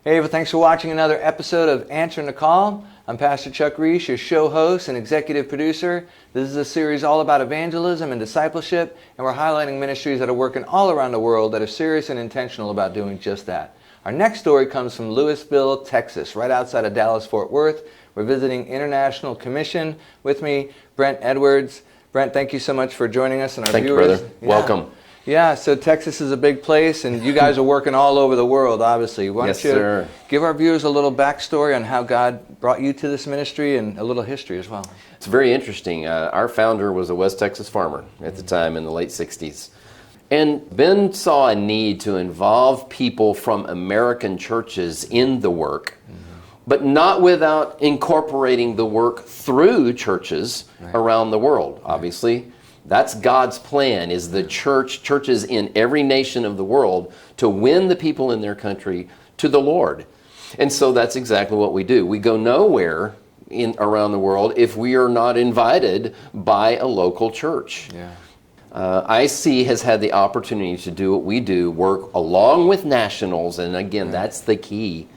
Hey, well, thanks for watching another episode of Answering the Call. I'm Pastor Chuck Reese, your show host and executive producer. This is a series all about evangelism and discipleship, and we're highlighting ministries that are working all around the world that are serious and intentional about doing just that. Our next story comes from Lewisville, Texas, right outside of Dallas-Fort Worth. We're visiting International Commission. With me, Brent Edwards. Brent, thank you so much for joining us and our viewers. Thank you, brother. Welcome. Yeah, so Texas is a big place, and you guys are working all over the world, obviously. Why don't you give our viewers a little backstory on how God brought you to this ministry and a little history as well? It's very interesting. Our founder was a West Texas farmer at the time in the late 60s. And Ben saw a need to involve people from American churches in the work, but not without incorporating the work through churches around the world, obviously. That's God's plan, is the churches in every nation of the world to win the people in their country to the Lord. And so that's exactly what we do. We go nowhere around the world if we are not invited by a local church. IC has had the opportunity to do what we do, work along with nationals, and again, that's the key.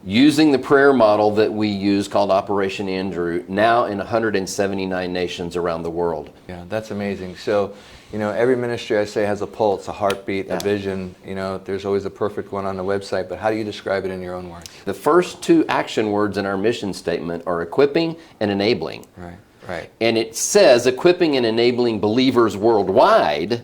Using the prayer model that we use called Operation Andrew, now in 179 nations around the world. Yeah, that's amazing. So, you know, every ministry I say has a pulse, a heartbeat, a vision. You know, there's always a perfect one on the website, but how do you describe it in your own words? The first two action words in our mission statement are equipping and enabling. And it says equipping and enabling believers worldwide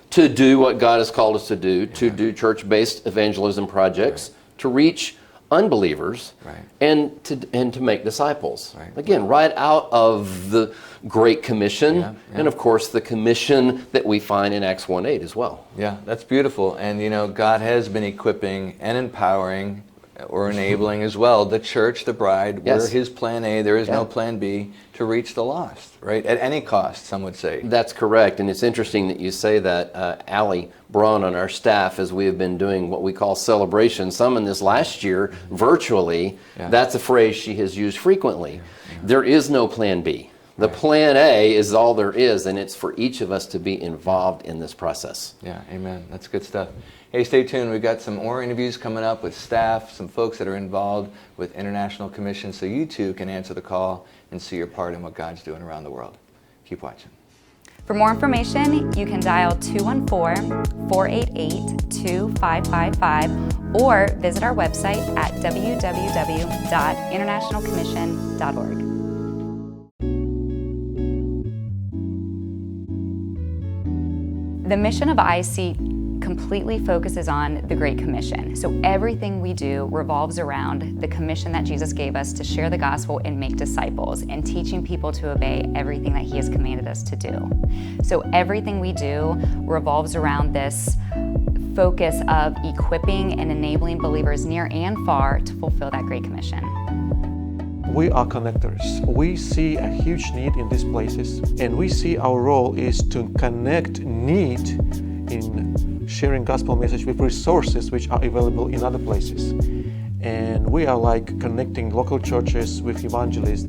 to do what God has called us to do, to do church-based evangelism projects, to reach unbelievers, and to make disciples. Again, right out of the Great Commission, and of course the commission that we find in Acts 1:8 as well. Yeah, that's beautiful. And you know, God has been equipping and empowering or enabling as well the church, the bride. We're His plan A, there is no plan B, to reach the lost, right? At any cost, some would say. That's correct, and it's interesting that you say that. Allie Braun on our staff, as we have been doing what we call celebrations, some in this last year, virtually, that's a phrase she has used frequently. There is no plan B. The plan A is all there is, and it's for each of us to be involved in this process. Yeah, amen. That's good stuff. Hey, stay tuned. We've got some more interviews coming up with staff, some folks that are involved with International Commission, so you too can answer the call and see your part in what God's doing around the world. Keep watching. For more information, you can dial 214-488-2555 or visit our website at www.internationalcommission.org. The mission of IC completely focuses on the Great Commission. So everything we do revolves around the commission that Jesus gave us to share the gospel and make disciples, and teaching people to obey everything that He has commanded us to do. So everything we do revolves around this focus of equipping and enabling believers near and far to fulfill that Great Commission. We are connectors. We see a huge need in these places, and we see our role is to connect need in sharing gospel message with resources which are available in other places. And we are like connecting local churches with evangelists.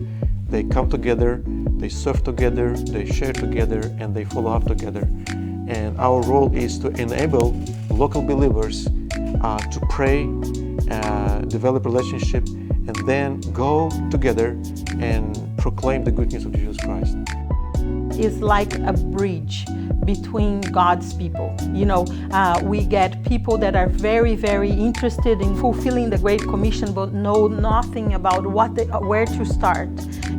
They come together, they serve together, they share together, and they follow up together. And our role is to enable local believers to pray, develop relationship, and then go together and proclaim the good news of Jesus Christ. It's like a bridge between God's people. You know, we get people that are very, very interested in fulfilling the Great Commission, but know nothing about where to start.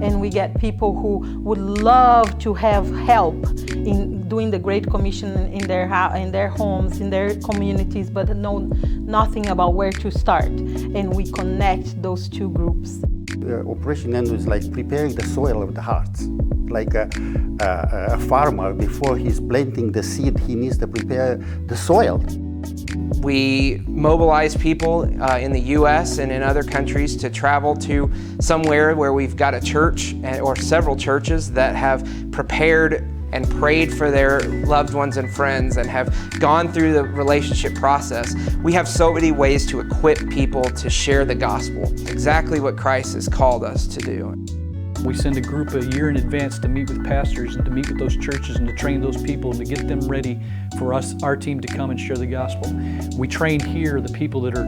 And we get people who would love to have help in doing the Great Commission in their homes, in their communities, but know nothing about where to start. And we connect those two groups. Operation Andrew is like preparing the soil of the hearts. Like a farmer, before he's planting the seed, he needs to prepare the soil. We mobilize people in the U.S. and in other countries to travel to somewhere where we've got a church or several churches that have prepared and prayed for their loved ones and friends and have gone through the relationship process. We have so many ways to equip people to share the gospel, exactly what Christ has called us to do. We send a group a year in advance to meet with pastors and to meet with those churches and to train those people and to get them ready for our team to come and share the gospel. We train here the people that are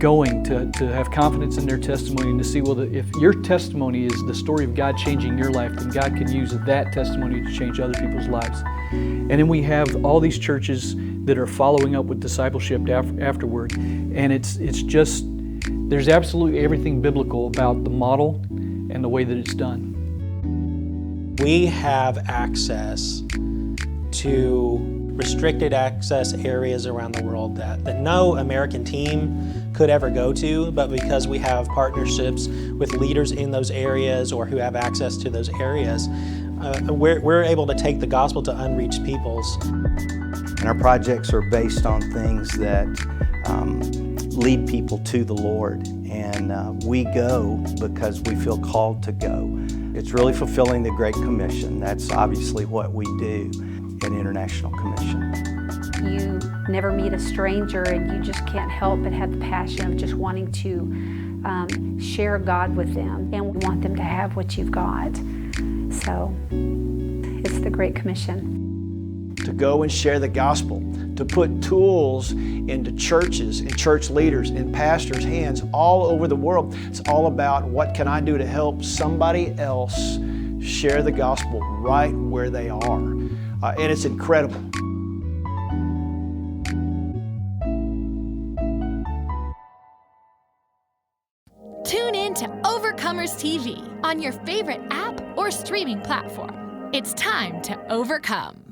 going to have confidence in their testimony and to see, well, if your testimony is the story of God changing your life, then God can use that testimony to change other people's lives. And then we have all these churches that are following up with discipleship afterward. And it's just, there's absolutely everything biblical about the model and the way that it's done. We have access to restricted access areas around the world that no American team could ever go to, but because we have partnerships with leaders in those areas or who have access to those areas, we're able to take the gospel to unreached peoples. And our projects are based on things that lead people to the Lord, and we go because we feel called to go. It's really fulfilling the Great Commission. That's obviously what we do at International Commission. You never meet a stranger and you just can't help but have the passion of just wanting to share God with them, and we want them to have what you've got. So it's the Great Commission. To go and share the gospel, to put tools into churches and church leaders and pastors' hands all over the world. It's all about what can I do to help somebody else share the gospel right where they are. And it's incredible. Tune in to Overcomers TV on your favorite app or streaming platform. It's time to overcome.